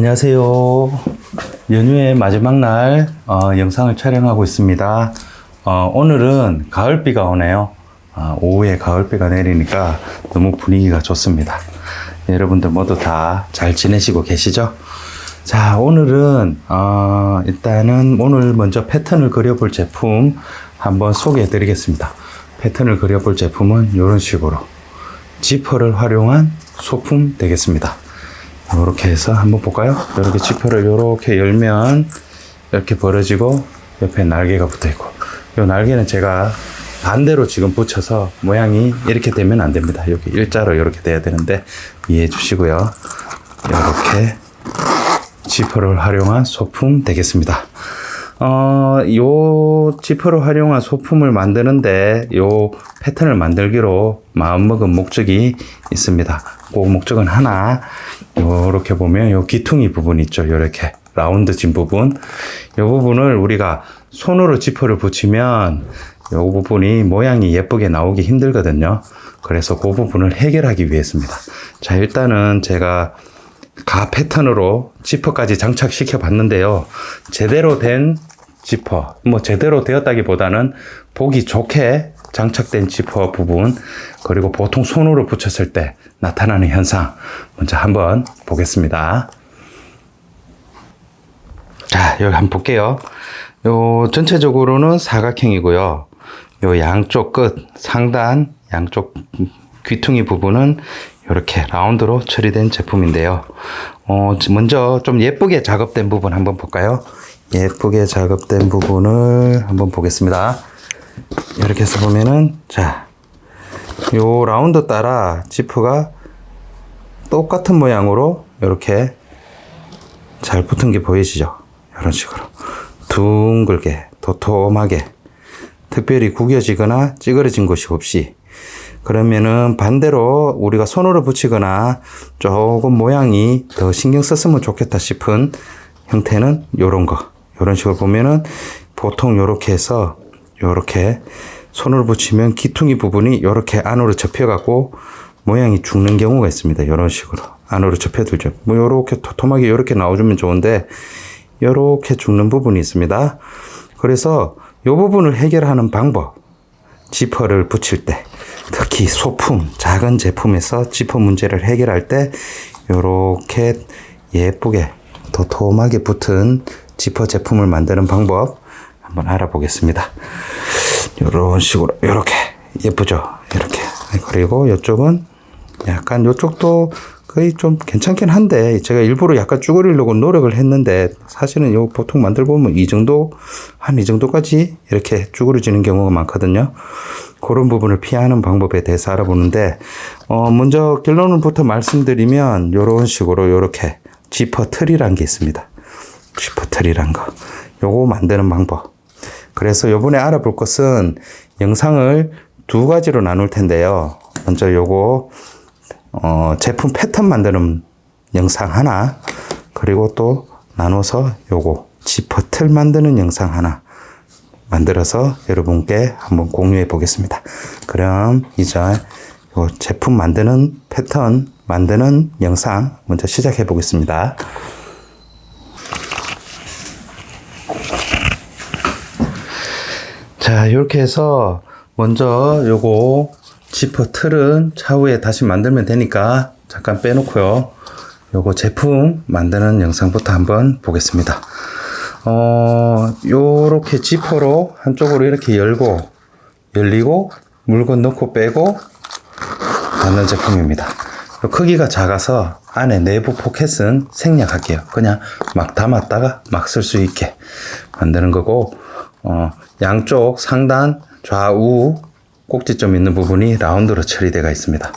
안녕하세요. 연휴의 마지막 날 영상을 촬영하고 있습니다. 오늘은 가을비가 오네요. 오후에 가을비가 내리니까 너무 분위기가 좋습니다. 여러분들 모두 다 잘 지내시고 계시죠? 자, 오늘은 일단은 오늘 먼저 패턴을 그려볼 제품 한번 소개해 드리겠습니다. 패턴을 그려볼 제품은 이런 식으로 지퍼를 활용한 소품 되겠습니다. 이렇게 해서 한번 볼까요? 이렇게 지퍼를 이렇게 열면 이렇게 벌어지고 옆에 날개가 붙어 있고, 이 날개는 제가 반대로 지금 붙여서 모양이 이렇게 되면 안 됩니다. 여기 일자로 이렇게 돼야 되는데 이해해 주시고요. 이렇게 지퍼를 활용한 소품 되겠습니다. 요 지퍼를 활용한 소품을 만드는데 요 패턴을 만들기로 마음먹은 목적이 있습니다. 그 목적은 하나, 요렇게 보면 요 기퉁이 부분 있죠. 요렇게 라운드진 부분, 요 부분을 우리가 손으로 지퍼를 붙이면 요 부분이 모양이 예쁘게 나오기 힘들거든요. 그래서 그 부분을 해결하기 위해서입니다. 자, 일단은 제가 가 패턴으로 지퍼까지 장착시켜 봤는데요. 제대로 된 지퍼, 제대로 되었다기보다는 보기 좋게 장착된 지퍼 부분, 그리고 보통 손으로 붙였을 때 나타나는 현상 먼저 한번 보겠습니다. 자, 여기 한번 볼게요. 요 전체적으로는 사각형이고요. 요 양쪽 끝, 상단 양쪽 귀퉁이 부분은 이렇게 라운드로 처리된 제품인데요. 먼저 좀 예쁘게 작업된 부분 한번 볼까요? 예쁘게 작업된 부분을 한번 보겠습니다. 이렇게 해서 보면은, 자, 요 라운드 따라 지퍼가 똑같은 모양으로 이렇게 잘 붙은 게 보이시죠? 이런 식으로 둥글게 도톰하게, 특별히 구겨지거나 찌그러진 곳이 없이. 그러면은 반대로 우리가 손으로 붙이거나 조금 모양이 더 신경 썼으면 좋겠다 싶은 형태는 요런 거, 요런 식으로 보면은 보통 요렇게 해서 요렇게 손으로 붙이면 기퉁이 부분이 요렇게 안으로 접혀갖고 모양이 죽는 경우가 있습니다. 요런 식으로 안으로 접혀들죠. 요렇게 도톰하게 요렇게 나와주면 좋은데 요렇게 죽는 부분이 있습니다. 그래서 요 부분을 해결하는 방법, 지퍼를 붙일 때, 특히 소품, 작은 제품에서 지퍼 문제를 해결할 때 요렇게 예쁘게 도톰하게 붙은 지퍼 제품을 만드는 방법 한번 알아보겠습니다. 요런 식으로 요렇게 예쁘죠? 이렇게. 그리고 이쪽은 약간 요쪽도 거의 좀 괜찮긴 한데 제가 일부러 약간 쭈그리려고 노력을 했는데 사실은 요 보통 만들고 보면 이 정도까지 이렇게 쭈그러지는 경우가 많거든요. 그런 부분을 피하는 방법에 대해서 알아보는데, 먼저 결론부터 말씀드리면 요런 식으로 요렇게 지퍼 틀이란 게 있습니다. 지퍼 틀이란 거. 요거 만드는 방법. 그래서 요번에 알아볼 것은 영상을 두 가지로 나눌 텐데요. 먼저 요거 제품 패턴 만드는 영상 하나, 그리고 또 나눠서 요거 지퍼 틀 만드는 영상 하나 만들어서 여러분께 한번 공유해 보겠습니다. 그럼 이제 요 제품 만드는 패턴 만드는 영상 먼저 시작해 보겠습니다. 자, 이렇게 해서 먼저 요거 지퍼 틀은 차후에 다시 만들면 되니까 잠깐 빼놓고요. 요거 제품 만드는 영상부터 한번 보겠습니다. 요렇게 지퍼로 한쪽으로 이렇게 열리고 물건 넣고 빼고 받는 제품입니다. 크기가 작아서 안에 내부 포켓은 생략할게요. 그냥 막 담았다가 막 쓸 수 있게 만드는 거고, 양쪽 상단 좌우 꼭지점 있는 부분이 라운드로 처리되어 있습니다.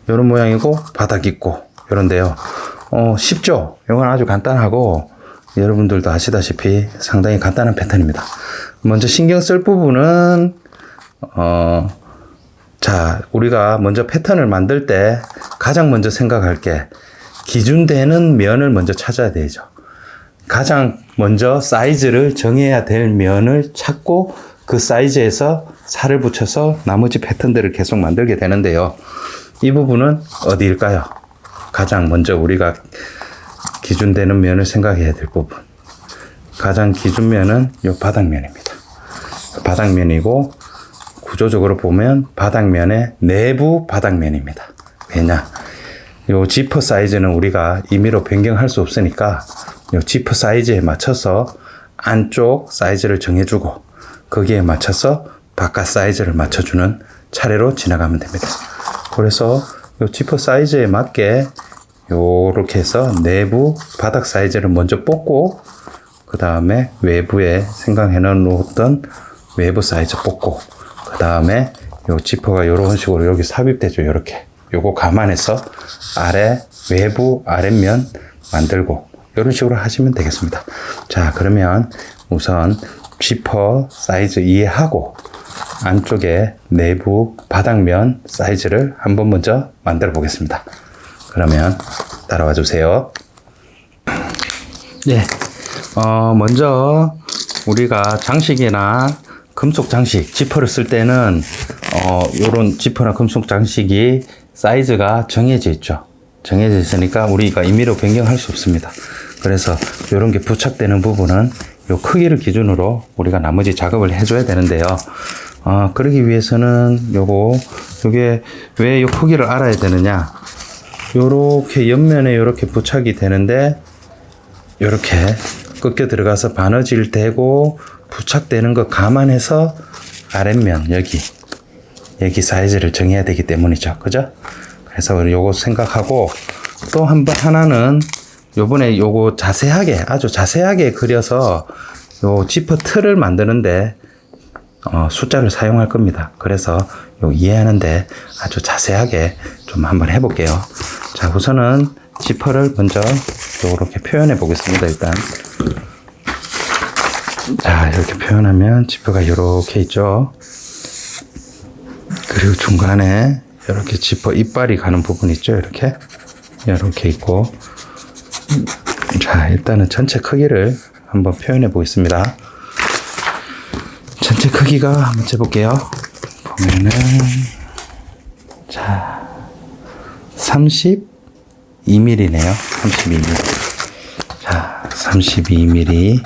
이런 모양이고 바닥 있고 이런데요. 쉽죠? 이건 아주 간단하고 여러분들도 아시다시피 상당히 간단한 패턴입니다. 먼저 신경 쓸 부분은 자, 우리가 먼저 패턴을 만들 때 가장 먼저 생각할 게 기준되는 면을 먼저 찾아야 되죠. 가장 먼저 사이즈를 정해야 될 면을 찾고 그 사이즈에서 살을 붙여서 나머지 패턴들을 계속 만들게 되는데요. 이 부분은 어디일까요? 가장 먼저 우리가 기준되는 면을 생각해야 될 부분. 가장 기준면은 요 바닥면입니다. 바닥면이고 구조적으로 보면 바닥면의 내부 바닥면입니다. 왜냐? 요 지퍼 사이즈는 우리가 임의로 변경할 수 없으니까 요 지퍼 사이즈에 맞춰서 안쪽 사이즈를 정해주고 거기에 맞춰서 바깥 사이즈를 맞춰주는 차례로 지나가면 됩니다. 그래서 요 지퍼 사이즈에 맞게 요렇게 해서 내부 바닥 사이즈를 먼저 뽑고 그 다음에 외부에 생각해 놓았던 외부 사이즈 뽑고 그 다음에 요 지퍼가 요런 식으로 여기 삽입되죠. 요렇게 요거 감안해서 외부 아랫면 만들고 이런 식으로 하시면 되겠습니다. 자, 그러면 우선 지퍼 사이즈 이해하고 안쪽에 내부 바닥면 사이즈를 한번 먼저 만들어 보겠습니다. 그러면 따라와 주세요. 네, 먼저 우리가 장식이나 금속 장식, 지퍼를 쓸 때는 요런 지퍼나 금속 장식이 사이즈가 정해져 있죠. 정해져 있으니까 우리가 임의로 변경할 수 없습니다. 그래서 이런 게 부착되는 부분은 요 크기를 기준으로 우리가 나머지 작업을 해줘야 되는데요. 그러기 위해서는 요게 왜 요 크기를 알아야 되느냐. 요렇게 옆면에 요렇게 부착이 되는데 요렇게 꺾여 들어가서 바느질 되고 부착되는 거 감안해서 아랫면 여기 사이즈를 정해야 되기 때문이죠. 그죠? 그래서 요거 생각하고 또 하나는 요번에 요거 아주 자세하게 그려서 요 지퍼 틀을 만드는데 숫자를 사용할 겁니다. 그래서 요 이해하는데 아주 자세하게 좀 한번 해볼게요. 자, 우선은 지퍼를 먼저 요렇게 표현해 보겠습니다. 일단 자, 이렇게 표현하면 지퍼가 요렇게 있죠. 그리고 중간에 이렇게 지퍼 이빨이 가는 부분 있죠. 이렇게 있고. 자, 일단은 전체 크기를 한번 표현해 보겠습니다. 전체 크기가 한번 재볼게요. 보면은 자 32mm네요. 32mm. 자, 32mm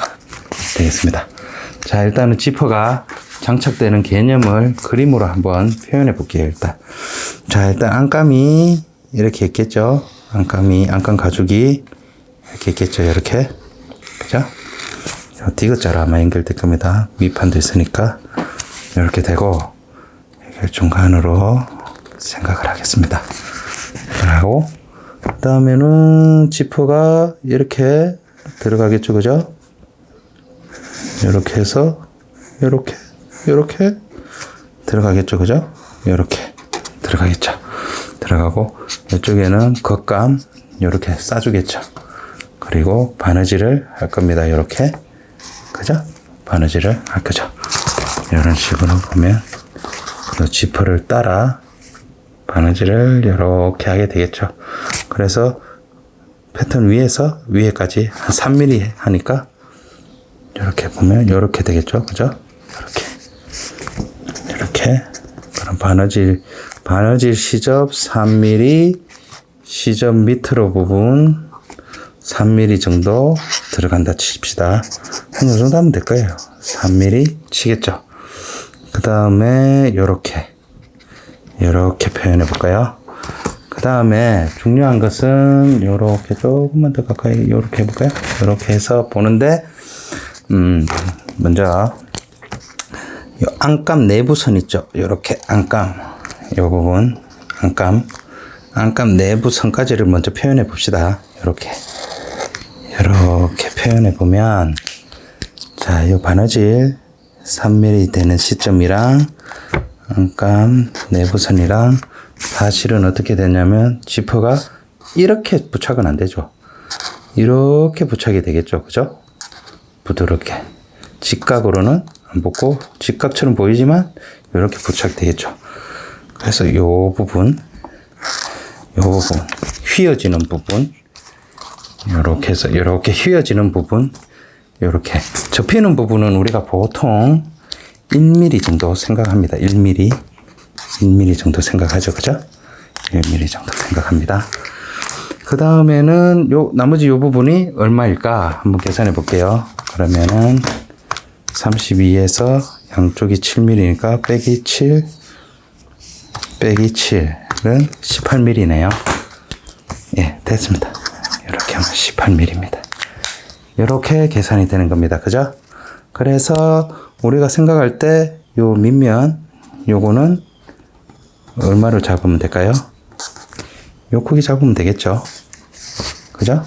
되겠습니다. 자, 일단은 지퍼가 장착되는 개념을 그림으로 한번 표현해 볼게요. 일단 안감이 이렇게 있겠죠. 안감 가죽이 이렇게 있겠죠. 이렇게. 그죠? 디귿자로 아마 연결될 겁니다. 밑판도 있으니까. 이렇게 되고, 이걸 중간으로 생각을 하겠습니다. 그러고, 그 다음에는 지퍼가 이렇게 들어가겠죠. 그죠? 이렇게 해서, 이렇게 들어가겠죠. 그죠? 이렇게 들어가겠죠. 들어가고, 이쪽에는 겉감, 이렇게 싸주겠죠. 그리고 바느질을 할 겁니다. 이렇게. 그죠? 바느질을 할 거죠. 이런 식으로 보면, 그 지퍼를 따라 바느질을 이렇게 하게 되겠죠. 그래서 패턴 위에까지 한 3mm 하니까, 이렇게 보면, 이렇게 되겠죠. 그죠? 이렇게. 그럼 바느질 시접 3mm, 시접 밑으로 부분 3mm 정도 들어간다 칩시다. 한 요 정도 하면 될 거예요. 3mm 치겠죠. 그 다음에 요렇게 표현해 볼까요? 그 다음에 중요한 것은 요렇게 조금만 더 가까이 요렇게 해볼까요? 요렇게 해서 보는데 먼저 요 안감 내부선 있죠. 요렇게 안감 요 부분 안감 내부선까지를 먼저 표현해 봅시다. 요렇게 표현해 보면, 자, 요 바느질 3mm 되는 시점이랑 안감 내부선이랑 사실은 어떻게 되냐면 지퍼가 이렇게 부착은 안 되죠. 이렇게 부착이 되겠죠. 그죠? 부드럽게. 직각으로는 안 붙고 직각처럼 보이지만 이렇게 부착되겠죠. 그래서 요 부분 휘어지는 부분 이렇게 해서 이렇게 휘어지는 부분 이렇게 접히는 부분은 우리가 보통 1mm 정도 생각합니다. 1mm 정도 생각하죠. 그죠? 1mm 정도 생각합니다. 그 다음에는 요 나머지 요 부분이 얼마일까 한번 계산해 볼게요. 그러면은 32에서 양쪽이 7mm니까 빼기 7 빼기 7은 18mm네요. 예, 됐습니다. 이렇게 하면 18mm입니다. 이렇게 계산이 되는 겁니다. 그죠? 그래서 우리가 생각할 때 요 밑면 요거는 얼마를 잡으면 될까요? 요 크기 잡으면 되겠죠? 그죠?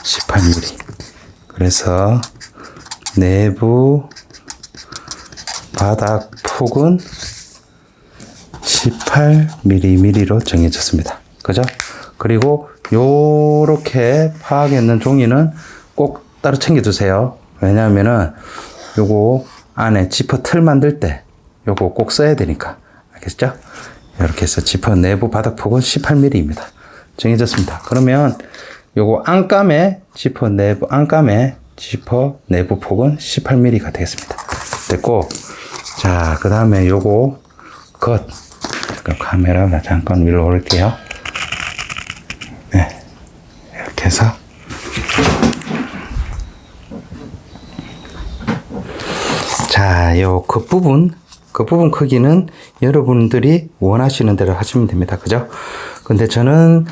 18mm. 그래서 내부 바닥 폭은 18mm로 정해졌습니다. 그죠? 그리고 요렇게 파악했는 종이는 꼭 따로 챙겨두세요. 왜냐하면은 요거 안에 지퍼 틀 만들 때 요거 꼭 써야 되니까. 알겠죠? 이렇게 해서 지퍼 내부 바닥 폭은 18mm입니다. 정해졌습니다. 그러면 요거 안감의 지퍼 내부 안감의 지퍼 내부 폭은 18mm가 되겠습니다. 됐고, 자, 그 다음에 요거 겉 카메라가 잠깐 위로 올릴게요. 네, 이렇게 해서 자, 요 겉부분 크기는 여러분들이 원하시는 대로 하시면 됩니다. 그죠? 근데 저는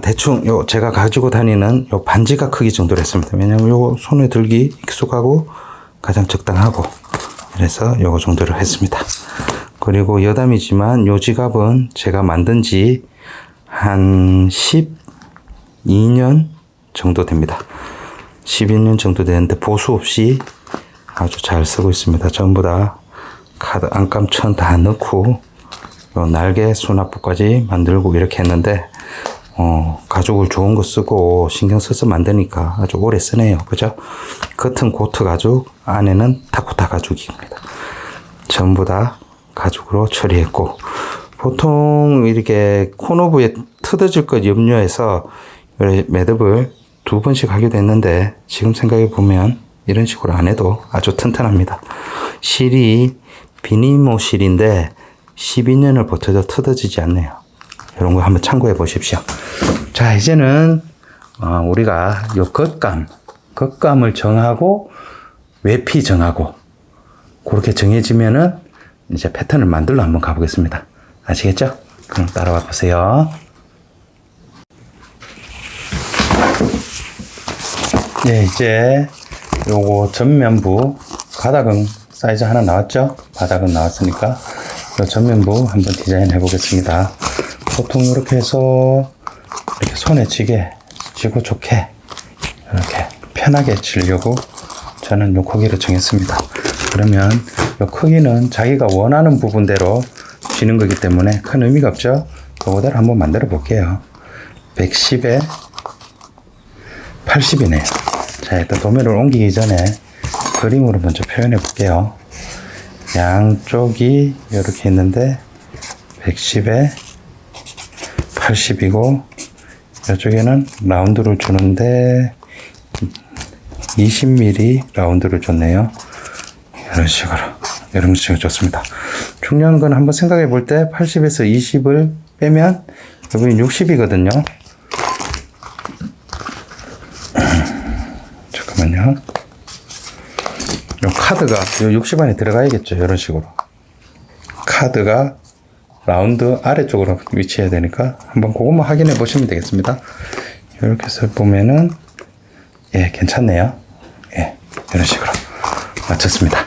대충 제가 가지고 다니는 요 반지갑 크기 정도로 했습니다. 왜냐면 요거 손에 들기 익숙하고 가장 적당하고, 그래서 요거 정도로 했습니다. 그리고 여담이지만 요 지갑은 제가 만든 지 한 12년 정도 됩니다. 12년 정도 되는데 보수 없이 아주 잘 쓰고 있습니다. 전부 다 카드 안감천 다 넣고 요 날개 수납부까지 만들고 이렇게 했는데 가죽을 좋은 거 쓰고 신경 써서 만드니까 아주 오래 쓰네요. 그죠? 겉은 고트 가죽, 안에는 타코타 가죽입니다. 전부 다 가죽으로 처리했고, 보통 이렇게 코너부에 뜯어질 것 염려해서 매듭을 2번씩 하기도 했는데, 지금 생각해 보면 이런 식으로 안 해도 아주 튼튼합니다. 실이 비니모 실인데 12년을 버텨도 뜯어지지 않네요. 이런 거 한번 참고해 보십시오. 자, 이제는 우리가 요 겉감을 정하고 외피 정하고 그렇게 정해지면은 이제 패턴을 만들러 한번 가보겠습니다. 아시겠죠? 그럼 따라와 보세요. 네, 이제 요거 전면부 가닥은 사이즈 하나 나왔죠? 바닥은 나왔으니까 요 전면부 한번 디자인 해 보겠습니다. 보통 이렇게 해서 이렇게 손에 쥐고 좋게 이렇게 편하게 쥐려고 저는 요 크기를 정했습니다. 그러면 요 크기는 자기가 원하는 부분대로 쥐는 거기 때문에 큰 의미가 없죠. 그거대로 한번 만들어 볼게요. 110에 80이네요. 자, 일단 도면을 옮기기 전에 그림으로 먼저 표현해 볼게요. 양쪽이 이렇게 있는데 110에 80이고 이쪽에는 라운드를 주는데 20mm 라운드를 줬네요. 이런 식으로 좋습니다. 중요한 건 한번 생각해 볼 때 80에서 20을 빼면 여기 60이거든요. 잠깐만요. 요 카드가 요 60 안에 들어가야겠죠. 이런 식으로. 카드가 라운드 아래쪽으로 위치해야 되니까 한번 그것만 확인해 보시면 되겠습니다. 이렇게 해서 보면은 예, 괜찮네요. 예, 이런 식으로 맞췄습니다.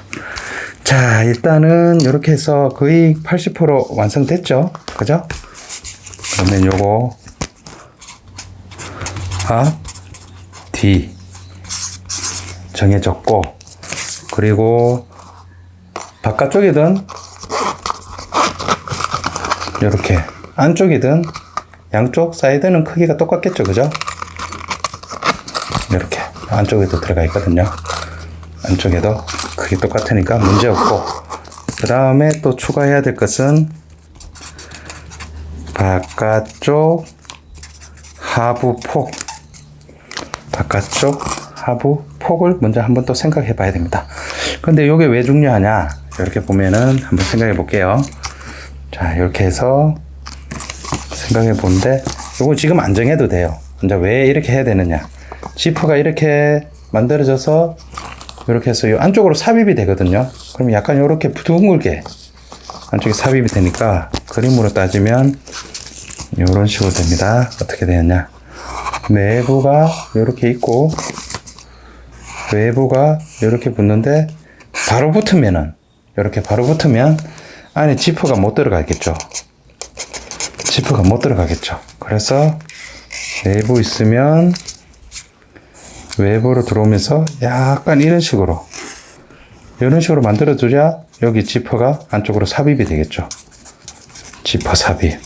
자, 일단은 이렇게 해서 거의 80% 완성됐죠. 그죠? 그러면 요거 앞, 뒤 정해졌고, 그리고 바깥쪽이든 이렇게 안쪽이든 양쪽 사이드는 크기가 똑같겠죠. 그죠? 이렇게 안쪽에도 들어가 있거든요. 안쪽에도 크기 똑같으니까 문제없고, 그 다음에 또 추가해야 될 것은 바깥쪽 하부 폭을 먼저 한번 또 생각해 봐야 됩니다. 근데 이게 왜 중요하냐, 이렇게 보면은 한번 생각해 볼게요. 자, 이렇게 해서 생각해 보는데, 이거 지금 안 정해도 돼요. 이제 왜 이렇게 해야 되느냐. 지퍼가 이렇게 만들어져서 이렇게 해서 이 안쪽으로 삽입이 되거든요. 그럼 약간 이렇게 둥글게 안쪽에 삽입이 되니까 그림으로 따지면 이런 식으로 됩니다. 어떻게 되느냐. 내부가 이렇게 있고 외부가 이렇게 붙는데 바로 붙으면은 이렇게 바로 붙으면 안에 지퍼가 못 들어가겠죠. 지퍼가 못 들어가겠죠. 그래서 내부 있으면 외부로 들어오면서 약간 이런 식으로 만들어 두자 여기 지퍼가 안쪽으로 삽입이 되겠죠. 지퍼 삽입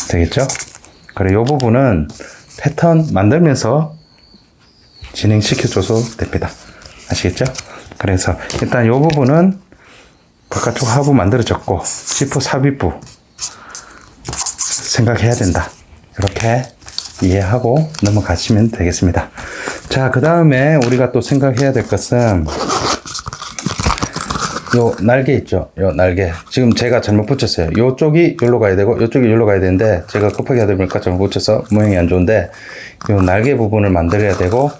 되겠죠. 그리고 이 부분은 패턴 만들면서 진행시켜 줘도 됩니다. 아시겠죠? 그래서 일단 이 부분은 바깥쪽 하부 만들어졌고 지퍼 삽입부 생각해야 된다. 이렇게 이해하고 넘어가시면 되겠습니다. 자, 그 다음에 우리가 또 생각해야 될 것은 요 날개 있죠? 요 날개. 지금 제가 잘못 붙였어요. 요쪽이 여기로 가야 되고 요쪽이 여기로 가야 되는데 제가 급하게 하다 보니까 잘못 붙여서 모양이 안 좋은데 요 날개 부분을 만들어야 되고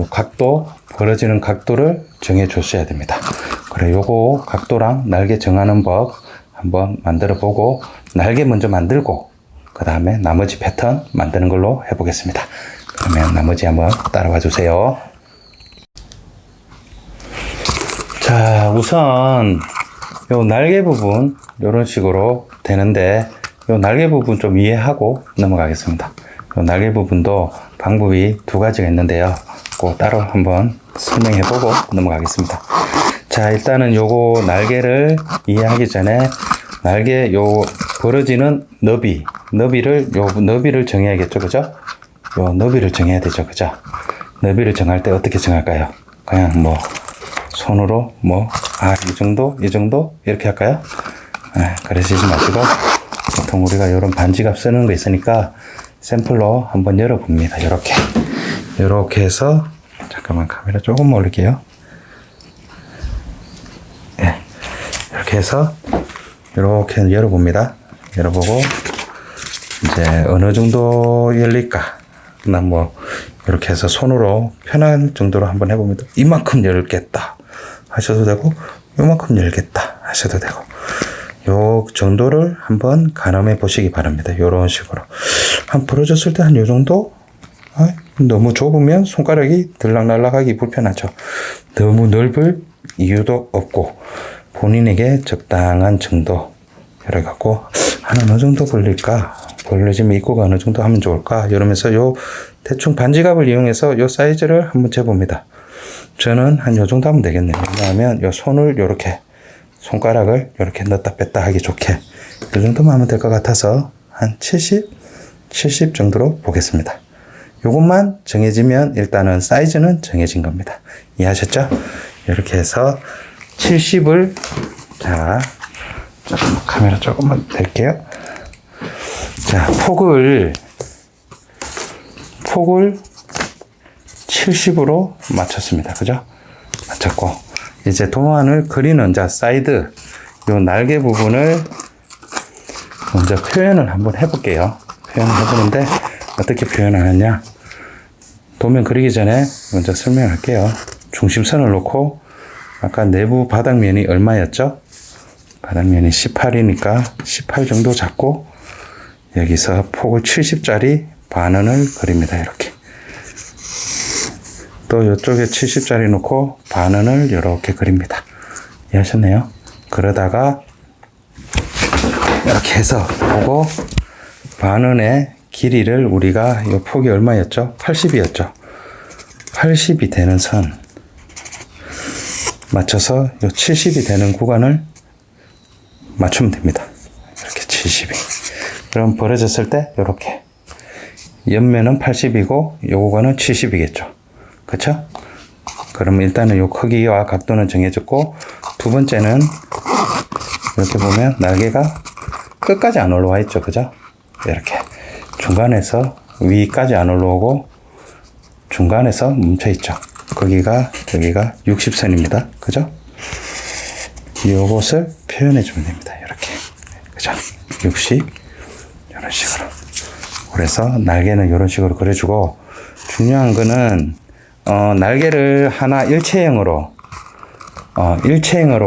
요 각도, 벌어지는 각도를 정해 주셔야 됩니다. 그래, 요거 각도랑 날개 정하는 법 한번 만들어 보고 날개 먼저 만들고 그 다음에 나머지 패턴 만드는 걸로 해보겠습니다. 그러면 나머지 한번 따라와 주세요. 자, 우선 요 날개 부분 이런 식으로 되는데 요 날개 부분 좀 이해하고 넘어가겠습니다. 요 날개 부분도 방법이 두 가지가 있는데요. 꼭 따로 한번 설명해 보고 넘어가겠습니다. 자, 일단은 요거 날개를 이해하기 전에 날개 요 벌어지는 너비를 정해야겠죠, 그죠? 요 너비를 정해야 되죠, 그죠? 너비를 정할 때 어떻게 정할까요? 그냥 뭐 손으로 이 정도 이렇게 할까요? 그러시지 마시고 보통 우리가 이런 반지갑 쓰는 거 있으니까 샘플로 한번 열어봅니다. 이렇게 해서 잠깐만 카메라 조금 올릴게요. 네, 이렇게 해서 이렇게 열어봅니다. 열어보고 이제 어느 정도 열릴까? 난 이렇게 해서 손으로 편한 정도로 한번 해봅니다. 이만큼 열겠다 하셔도 되고 요만큼 열겠다 하셔도 되고 요 정도를 한번 가늠해 보시기 바랍니다. 요런 식으로 한 부러졌을 때 한 요 정도. 너무 좁으면 손가락이 들락날락하기 불편하죠. 너무 넓을 이유도 없고 본인에게 적당한 정도 이래갖고 어느 정도 벌릴까, 벌려지면 입구가 어느 정도 하면 좋을까 이러면서 요 대충 반지갑을 이용해서 요 사이즈를 한번 재봅니다. 저는 한 요 정도 하면 되겠네요. 왜냐하면 요 손을 요렇게 손가락을 요렇게 넣었다 뺐다 하기 좋게 이 정도만 하면 될 것 같아서 한 70 정도로 보겠습니다. 요것만 정해지면 일단은 사이즈는 정해진 겁니다. 이해하셨죠? 이렇게 해서 70을 카메라 조금만 댈게요. 자, 폭을 70으로 맞췄습니다. 그죠? 맞췄고 이제 도안을 그리는 사이드 요 날개 부분을 먼저 표현을 한번 해볼게요. 표현을 해보는데 어떻게 표현하느냐. 도면 그리기 전에 먼저 설명할게요. 중심선을 놓고 아까 내부 바닥면이 얼마였죠? 바닥면이 18이니까 18 정도 잡고 여기서 폭을 70짜리 반원을 그립니다. 이렇게. 또 이쪽에 70짜리 놓고 반원을 이렇게 그립니다. 이해하셨네요? 그러다가 이렇게 해서 보고 반원의 길이를 우리가 이 폭이 얼마였죠? 80이었죠? 80이 되는 선 맞춰서 이 70이 되는 구간을 맞추면 됩니다. 이렇게 70이. 그럼 벌어졌을 때 이렇게 옆면은 80이고 이 구간은 70이겠죠. 그쵸? 그럼 일단은 이 크기와 각도는 정해졌고 두 번째는 이렇게 보면 날개가 끝까지 안 올라와 있죠. 그죠? 이렇게 중간에서 위까지 안 올라오고 중간에서 멈춰 있죠. 여기가 60선입니다. 그죠? 이것을 표현해 주면 됩니다. 이렇게. 그죠? 60 이런 식으로 그래서 날개는 이런 식으로 그려주고, 중요한 거는 날개를 하나 일체형으로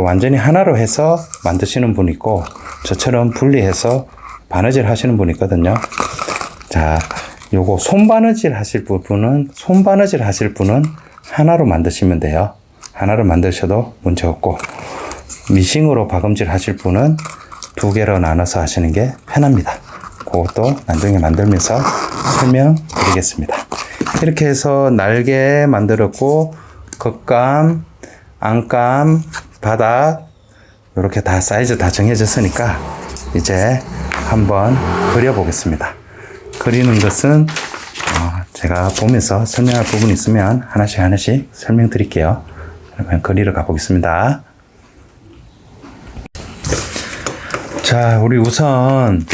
완전히 하나로 해서 만드시는 분이 있고, 저처럼 분리해서 바느질 하시는 분이 있거든요. 자, 요거 손바느질 하실 분은 하나로 만드시면 돼요. 하나로 만드셔도 문제 없고, 미싱으로 박음질 하실 분은 두 개로 나눠서 하시는 게 편합니다. 그것도 나중에 만들면서 설명드리겠습니다. 이렇게 해서 날개 만들었고, 겉감, 안감, 바닥 이렇게 다 사이즈 다 정해졌으니까 이제 한번 그려보겠습니다. 그리는 것은 제가 보면서 설명할 부분이 있으면 하나씩 설명드릴게요. 그러면 그리러 가보겠습니다. 자, 우리 우선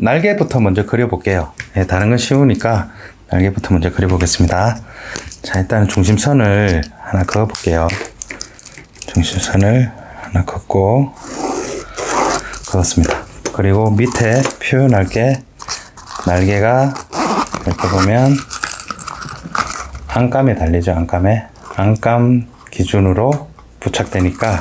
날개부터 먼저 그려볼게요. 예, 다른 건 쉬우니까 날개부터 먼저 그려보겠습니다. 자, 일단 중심선을 하나 그어볼게요. 중심선을 하나 긋고 그었습니다. 그리고 밑에 표현할 게, 날개가 이렇게 보면 안감에 달리죠. 안감 기준으로 부착되니까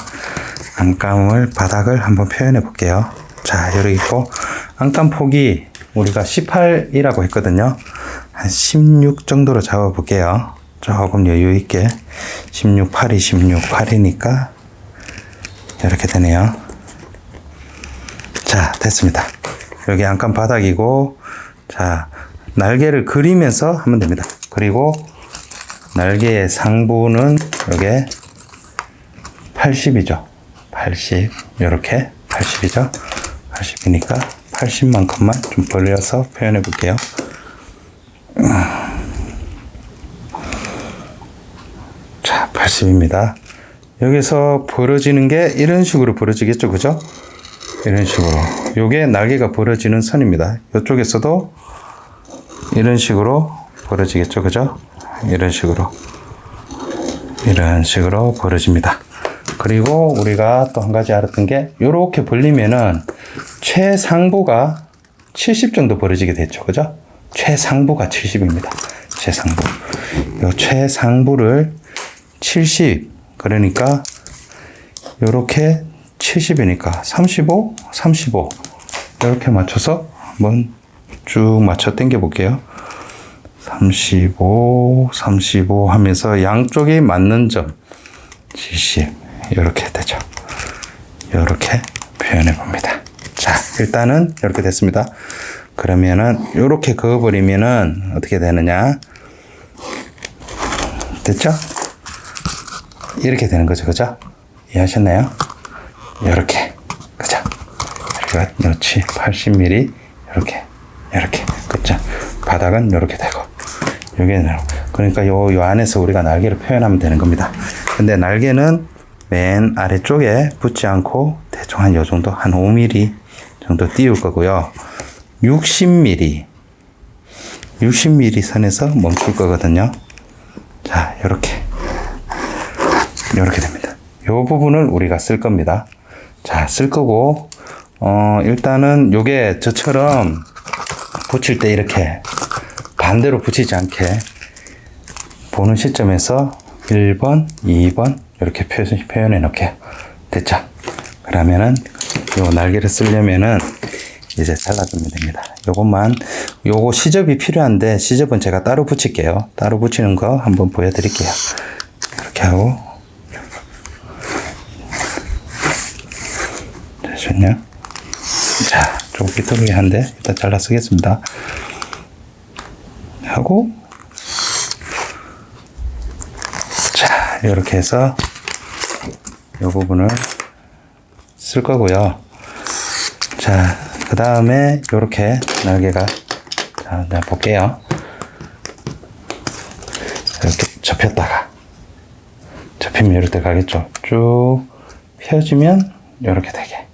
안감을, 바닥을 한번 표현해 볼게요. 자, 여기 있고, 안감 폭이 우리가 18이라고 했거든요. 한 16 정도로 잡아 볼게요. 조금 여유 있게. 16, 8이니까 이렇게 되네요. 자, 됐습니다. 여기 안감 바닥이고, 자, 날개를 그리면서 하면 됩니다. 그리고 날개의 상부는 여기 80이죠. 80, 이렇게 80이죠. 80이니까 80만큼만 좀 벌려서 표현해 볼게요. 자, 80입니다. 여기서 벌어지는 게 이런 식으로 벌어지겠죠, 그죠? 이런 식으로. 요게 날개가 벌어지는 선입니다. 이쪽에서도 이런 식으로 벌어지겠죠, 그죠? 이런 식으로 벌어집니다. 그리고 우리가 또 한 가지 알았던 게, 요렇게 벌리면은 최상부가 70 정도 벌어지게 됐죠, 그죠? 최상부가 70입니다. 요 최상부를 70, 그러니까 요렇게 70이니까 35 이렇게 맞춰서 한번 쭉 맞춰 당겨 볼게요. 35 하면서 양쪽이 맞는 점 70, 이렇게 되죠. 이렇게 표현해 봅니다. 자, 일단은 이렇게 됐습니다. 그러면은 이렇게 그어버리면은 어떻게 되느냐? 됐죠? 이렇게 되는 거죠, 그죠? 이해하셨나요? 이렇게, 그죠? 이렇게 넣지 80mm 이렇게, 그죠? 바닥은 이렇게 되고, 여기는 그러니까 요 안에서 우리가 날개를 표현하면 되는 겁니다. 근데 날개는 맨 아래쪽에 붙지 않고 대충 한 요 정도, 한 5mm 정도 띄울 거고요. 60mm 선에서 멈출 거거든요. 자, 이렇게 됩니다. 요 부분을 우리가 쓸 겁니다. 자, 쓸 거고, 일단은 요게 저처럼 붙일 때 이렇게 반대로 붙이지 않게 보는 시점에서 1번, 2번 이렇게 표현해 놓을게요. 됐죠? 그러면은 요 날개를 쓰려면은 이제 잘라주면 됩니다. 요거 시접이 필요한데, 시접은 제가 따로 붙일게요. 따로 붙이는 거 한번 보여드릴게요. 이렇게 하고, 잠시만요. 자, 조금 삐뚤게 한데 일단 잘라 쓰겠습니다. 하고, 자, 이렇게 해서 이 부분을 쓸 거고요. 자, 그 다음에 이렇게 날개가, 자, 내가 볼게요. 이렇게 접히면 이렇게 가겠죠. 쭉 펴지면 이렇게 되게,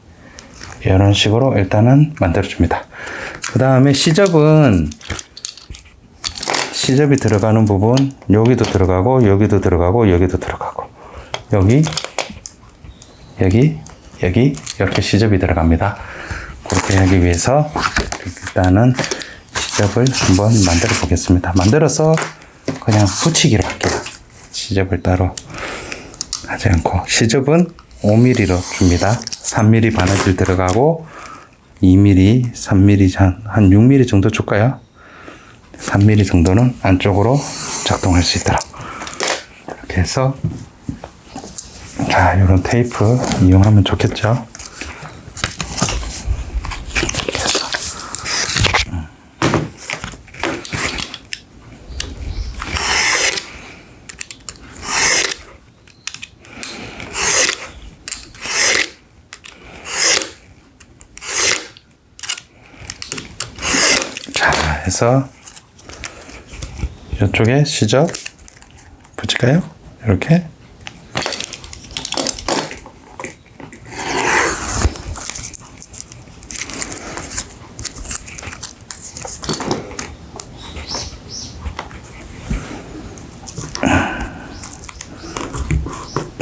이런 식으로 일단은 만들어줍니다. 그 다음에 시접이 들어가는 부분, 여기도 들어가고, 여기도 들어가고, 여기도 들어가고, 여기 이렇게 시접이 들어갑니다. 그렇게 하기 위해서 일단은 시접을 한번 만들어 보겠습니다. 만들어서 그냥 붙이기로 할게요. 시접을 따로 하지 않고. 시접은 5mm로 줍니다. 3mm 바느질 들어가고 2mm, 3mm, 한 6mm 정도 줄까요? 3mm 정도는 안쪽으로 작동할 수 있도록. 이렇게 해서, 자, 이런 테이프 이용하면 좋겠죠? 이렇게 해서. 자, 해서 이쪽에 시접 붙일까요? 이렇게.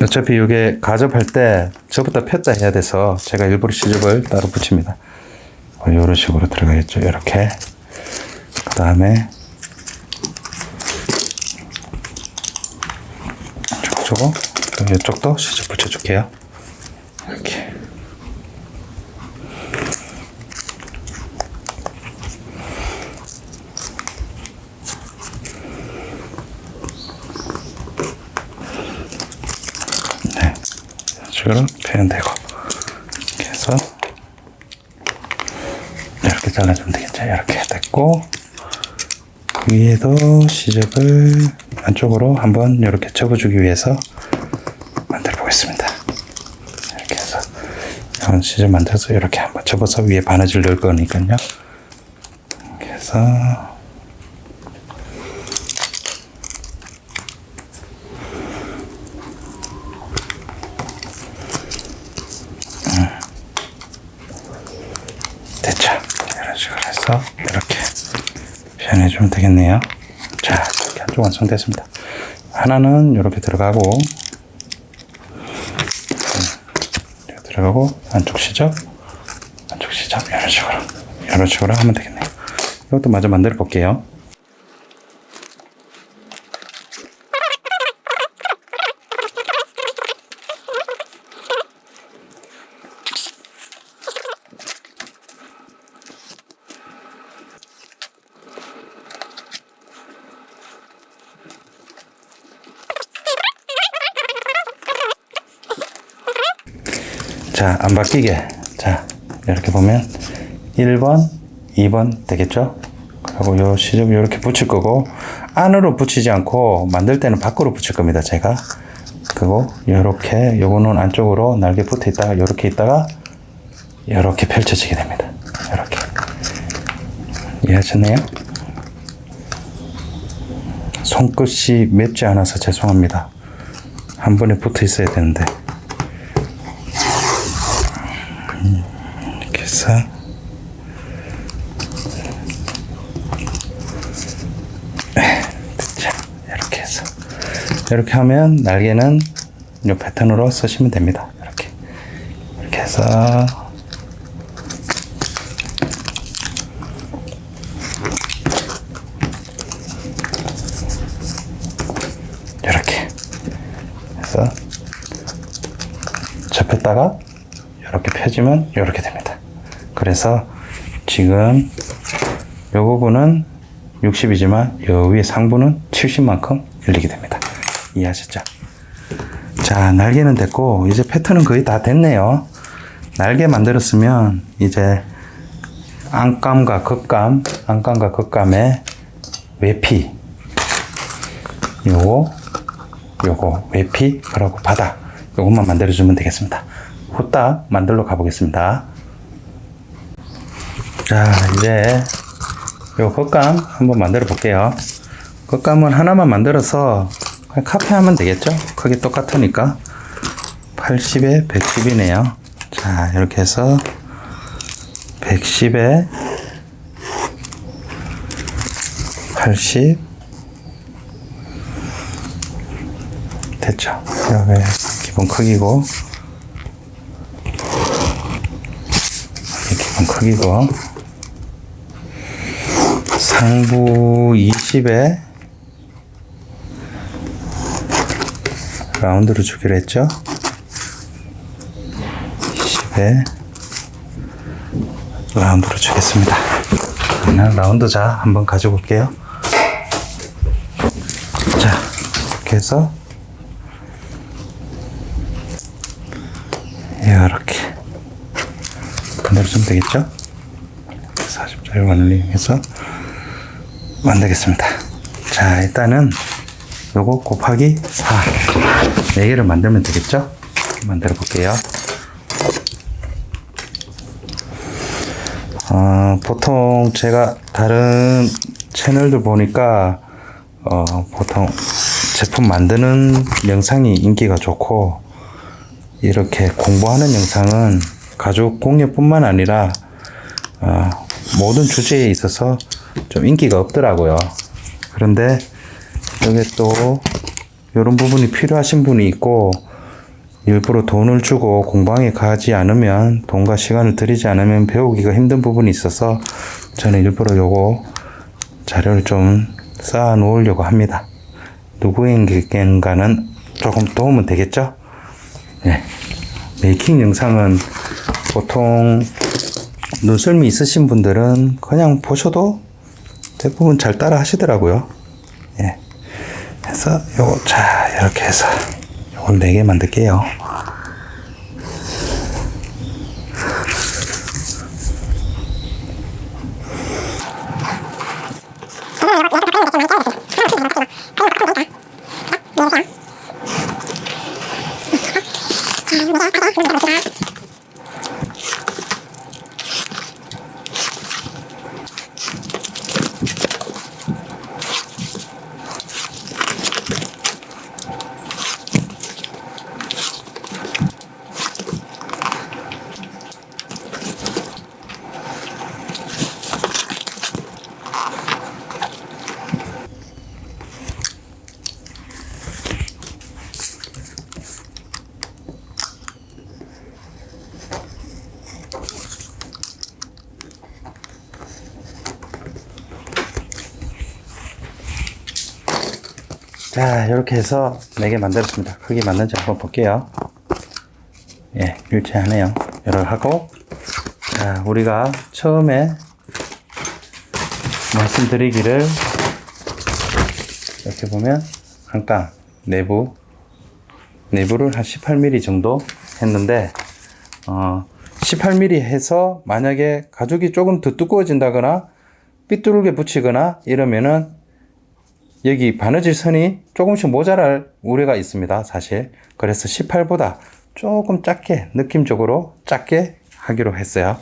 어차피 이게 가접할 때 저부터 폈다 해야 돼서 제가 일부러 시접을 따로 붙입니다. 이런 식으로 들어가겠죠. 이렇게. 그 다음에 이쪽으로 이쪽도 시접 붙여줄게요. 이렇게. 네, 이쪽으로 표현되고 이렇게 해서 이렇게 잘라주면 되겠죠. 이렇게 됐고, 위에도 시접을 안쪽으로 한번 이렇게 접어주기 위해서 만들어 보겠습니다. 이렇게 해서 이런 시접 만들어서 이렇게 한번 접어서 위에 바느질 넣을 거니까요. 이렇게 해서 됐죠. 이런 식으로 해서 이렇게 표현해주면 되겠네요. 자, 이렇게 한쪽 완성됐습니다. 하나는 이렇게 들어가고, 이렇게 들어가고, 안쪽 시접, 이런 식으로 하면 되겠네요. 이것도 마저 만들어 볼게요. 자, 안 바뀌게. 자, 이렇게 보면 1번, 2번 되겠죠? 그리고 요 시접 이렇게 붙일 거고, 안으로 붙이지 않고 만들 때는 밖으로 붙일 겁니다, 제가. 그리고 요렇게, 요거는 안쪽으로 날개 붙어 있다가, 요렇게 있다가, 요렇게 펼쳐지게 됩니다. 요렇게. 이해하셨나요? 손끝이 맵지 않아서 죄송합니다. 한 번에 붙어 있어야 되는데. 이렇게 해서 됐죠. 이렇게 해서 이렇게 하면 날개는 이 패턴으로 쓰시면 됩니다. 이렇게 해서 이렇게 해서 접혔다가 이렇게 펴지면 이렇게 됩니다. 그래서 지금 이 부분은 60이지만 이 위에 상부는 70만큼 열리게 됩니다. 이해하셨죠? 자, 날개는 됐고 이제 패턴은 거의 다 됐네요. 날개 만들었으면 이제 안감과 겉감의 외피, 요거 외피, 그리고 바닥, 요것만 만들어주면 되겠습니다. 후딱 만들러 가보겠습니다. 자, 이제 요 겉감 한번 만들어 볼게요. 겉감은 하나만 만들어서 그냥 카페하면 되겠죠? 크기 똑같으니까. 80에 110이네요. 자, 이렇게 해서 110에 80 됐죠? 여기 기본 크기고, 기본 크기고, 상부 20에 라운드로 주기로 했죠. 20에 라운드로 주겠습니다. 그냥 라운드 자 한번 가지고 올게요. 자, 이렇게 해서 이렇게 만들어주면 되겠죠? 40짜리 원링해서 만들겠습니다. 자, 일단은 요거 곱하기 4 4개를 만들면 되겠죠? 만들어 볼게요. 보통 제가 다른 채널들 보니까 보통 제품 만드는 영상이 인기가 좋고, 이렇게 공부하는 영상은 가죽 공예뿐만 아니라 모든 주제에 있어서 좀 인기가 없더라고요. 그런데 여기 또 이런 부분이 필요하신 분이 있고, 일부러 돈을 주고 공방에 가지 않으면, 돈과 시간을 들이지 않으면 배우기가 힘든 부분이 있어서 저는 일부러 요거 자료를 좀 쌓아 놓으려고 합니다. 누구에겐가는 조금 도움은 되겠죠? 네. 메이킹 영상은 보통 눈썰미 있으신 분들은 그냥 보셔도 대부분 잘 따라 하시더라고요. 예. 그래서 요거, 자, 이렇게 해서 요걸 4개 만들게요. 자, 이렇게 해서 4개 만들었습니다. 크기 맞는지 한번 볼게요. 예, 일치하네요. 이렇게 하고, 자, 우리가 처음에 말씀드리기를, 이렇게 보면 한강 내부를 한 18mm 정도 했는데, 18mm 해서 만약에 가죽이 조금 더 두꺼워진다거나 삐뚤게 붙이거나 이러면은 여기 바느질 선이 조금씩 모자랄 우려가 있습니다, 사실. 그래서 18보다 조금 작게, 느낌적으로 작게 하기로 했어요.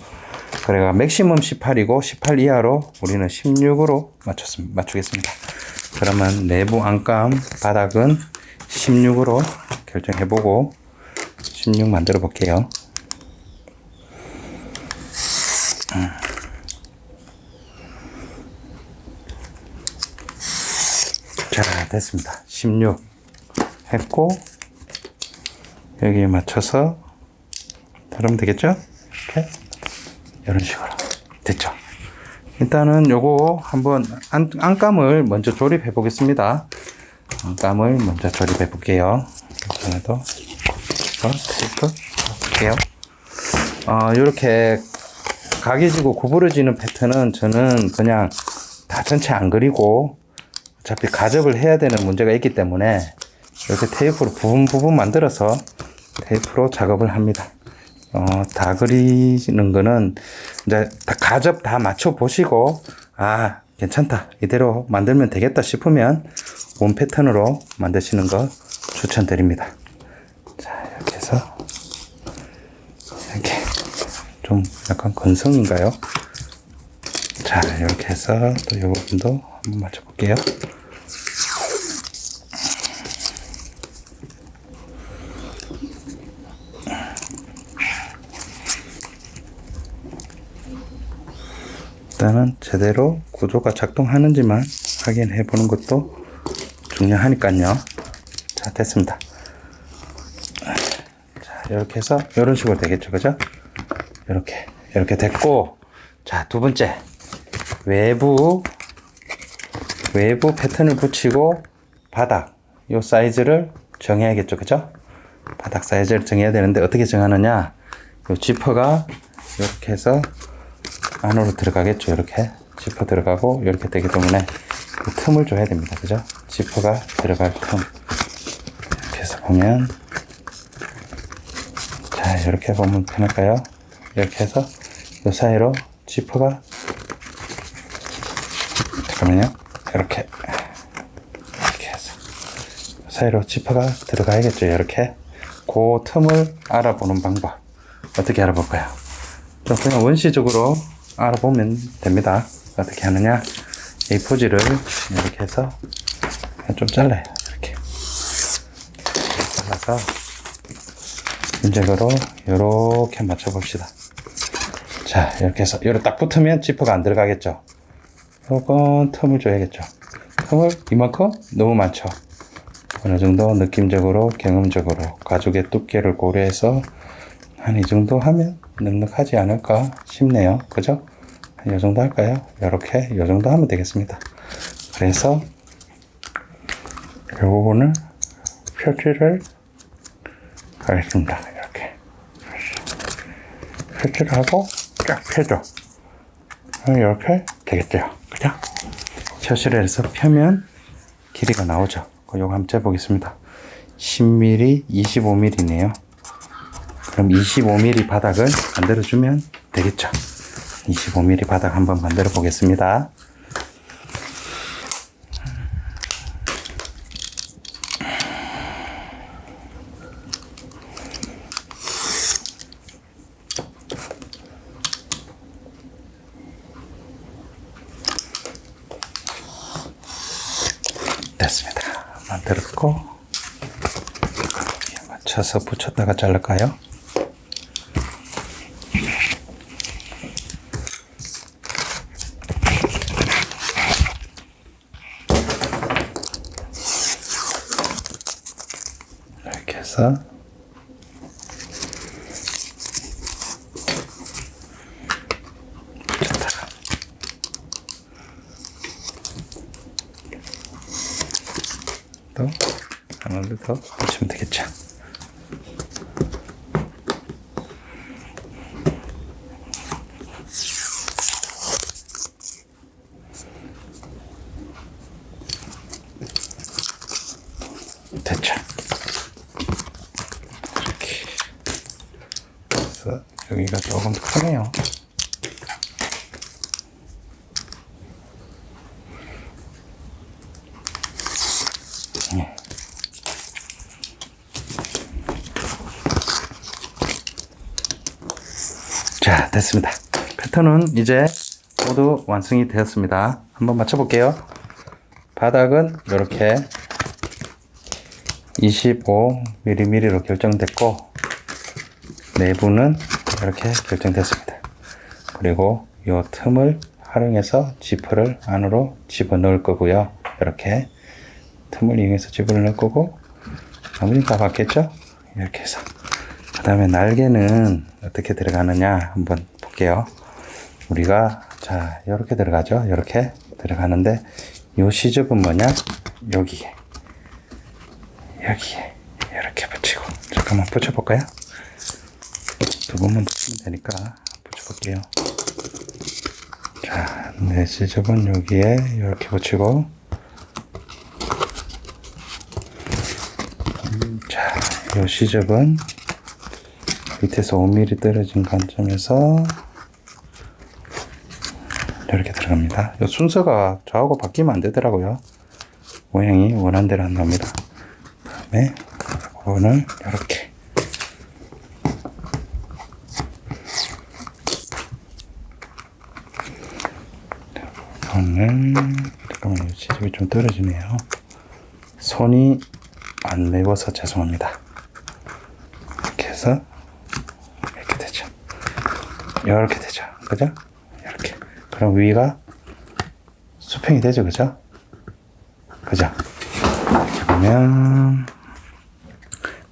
그래가 맥시멈 18이고 18 이하로 우리는 16으로 맞추겠습니다. 그러면 내부 안감 바닥은 16으로 결정해보고 16 만들어 볼게요. 자, 됐습니다. 16 했고, 여기에 맞춰서 다루면 되겠죠? 이렇게, 이런 식으로 됐죠. 일단은 요거 한번 안감을 먼저 조립해 보겠습니다. 안감을 먼저 조립해 볼게요. 이번에도 테이프 볼게요. 요렇게 각이지고 구부러지는 패턴은 저는 그냥 다 전체 안 그리고 어차피 가접을 해야 되는 문제가 있기 때문에 이렇게 테이프로 부분 만들어서 테이프로 작업을 합니다. 다 그리는 거는 이제 다 가접 다 맞춰 보시고, 아, 괜찮다, 이대로 만들면 되겠다 싶으면 원 패턴으로 만드시는 거 추천드립니다. 자, 이렇게 해서 이렇게 좀 약간 건성인가요? 자, 이렇게 해서 또 이 부분도 한번 맞춰 볼게요. 일단은 제대로 구조가 작동하는지만 확인해 보는 것도 중요하니까요. 자, 됐습니다. 자, 이렇게 해서 이런 식으로 되겠죠, 그죠? 이렇게 됐고, 자, 두 번째 외부 외부 패턴을 붙이고 바닥 요 사이즈를 정해야겠죠, 그죠? 바닥 사이즈를 정해야 되는데 어떻게 정하느냐? 요 지퍼가 이렇게 해서 안으로 들어가겠죠. 이렇게 지퍼 들어가고 이렇게 되기 때문에 그 틈을 줘야 됩니다, 그죠? 지퍼가 들어갈 틈. 이렇게 해서 보면, 자, 이렇게 보면 편할까요? 이렇게 해서 요 사이로 지퍼가, 잠깐만요. 이렇게 해서 요 사이로 지퍼가 들어가야겠죠. 이렇게 그 틈을 알아보는 방법. 어떻게 알아볼까요? 좀 그냥 원시적으로 알아보면 됩니다. 어떻게 하느냐? A4지를 이렇게 해서 좀 잘라요. 이렇게 잘라서 인적으로 이렇게 맞춰봅시다. 자, 이렇게 해서 요렇게 딱 붙으면 지퍼가 안 들어가겠죠. 요건 틈을 줘야겠죠. 틈을 이만큼 너무 많죠. 어느 정도 느낌적으로 경험적으로 가죽의 두께를 고려해서 한 이 정도 하면 넉넉하지 않을까 싶네요. 그죠? 이 정도 할까요? 이렇게 이 정도 하면 되겠습니다. 그래서 이 부분을 표시를 하겠습니다. 이렇게 표시를 하고 쫙 펴줘. 이렇게 되겠죠. 그죠? 표시를 해서 펴면 길이가 나오죠. 이거 한번 재보겠습니다. 10mm, 25mm네요. 그럼 25mm 바닥을 만들어주면 되겠죠. 25mm 바닥 한번 만들어 보겠습니다. 됐습니다. 만들었고 맞춰서 붙였다가 자를까요? 이렇게 해서 붙였다가 또 하나 더 붙이면 되겠죠. 됐죠. 이렇게 그래서 여기가 조금 크네요. 자, 됐습니다. 패턴은 이제 모두 완성이 되었습니다. 한번 맞춰볼게요. 바닥은 이렇게 25mm로 결정됐고 내부는 이렇게 결정됐습니다. 그리고 이 틈을 활용해서 지퍼를 안으로 집어넣을 거고요. 이렇게 틈을 이용해서 집어넣을 거고 나머지는 다 맞겠죠? 이렇게 해서 그 다음에 날개는 어떻게 들어가느냐 한번 볼게요. 우리가 자 이렇게 들어가죠. 이렇게 들어가는데 요 시접은 뭐냐? 여기에 이렇게 붙이고 잠깐만 붙여볼까요? 두 번만 붙이면 되니까 붙여볼게요. 자, 내 시접은 여기에 이렇게 붙이고 자, 요 시접은 밑에서 5mm 떨어진 관점에서 이렇게 들어갑니다. 이 순서가 저하고 바뀌면 안 되더라고요. 모양이 원하는 대로 안 나옵니다. 그다음에 이거는 이렇게 이거는 잠깐만요. 지집이 좀 떨어지네요. 손이 안 매워서 죄송합니다. 이렇게 해서 이렇게 되죠. 이렇게 되죠. 그죠? 이렇게. 그럼 위가 수평이 되죠. 그죠? 그죠? 이렇게 보면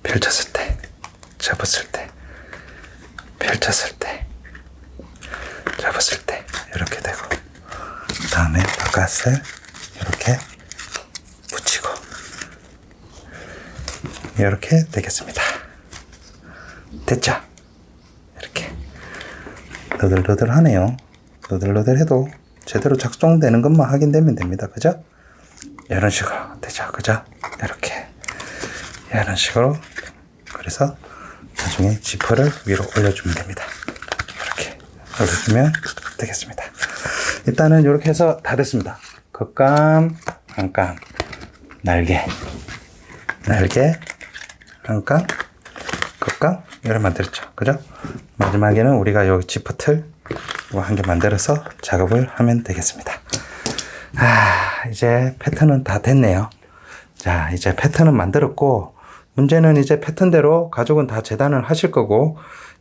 펼쳤을 때, 접었을 때, 펼쳤을 때, 접었을 때 이렇게 되고 그 다음에 바깥을 이렇게 이렇게 되겠습니다. 됐죠? 이렇게 너들너들하네요. 너들너들해도 제대로 작동되는 것만 확인되면 됩니다. 그죠? 이런 식으로 되죠. 그죠? 이렇게 이런 식으로. 그래서 나중에 지퍼를 위로 올려주면 됩니다. 이렇게 올려주면 되겠습니다. 일단은 이렇게 해서 다 됐습니다. 겉감, 안감, 날개, 안감, 겉감, 이렇게 만들었죠. 그죠? 마지막에는 우리가 여기 지퍼 틀 한 개 만들어서 작업을 하면 되겠습니다. 이제 패턴은 다 됐네요. 자, 이제 패턴은 만들었고, 문제는 이제 패턴대로 가족은 다 재단을 하실 거고,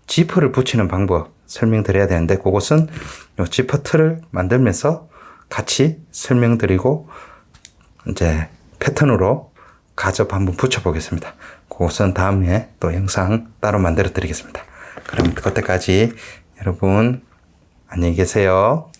지퍼를 붙이는 방법 설명드려야 되는데, 그것은 요 지퍼 틀을 만들면서 같이 설명드리고, 이제 패턴으로 가접 한번 붙여보겠습니다. 그것은 다음에 또 영상 따로 만들어 드리겠습니다. 그럼 그때까지 여러분 안녕히 계세요.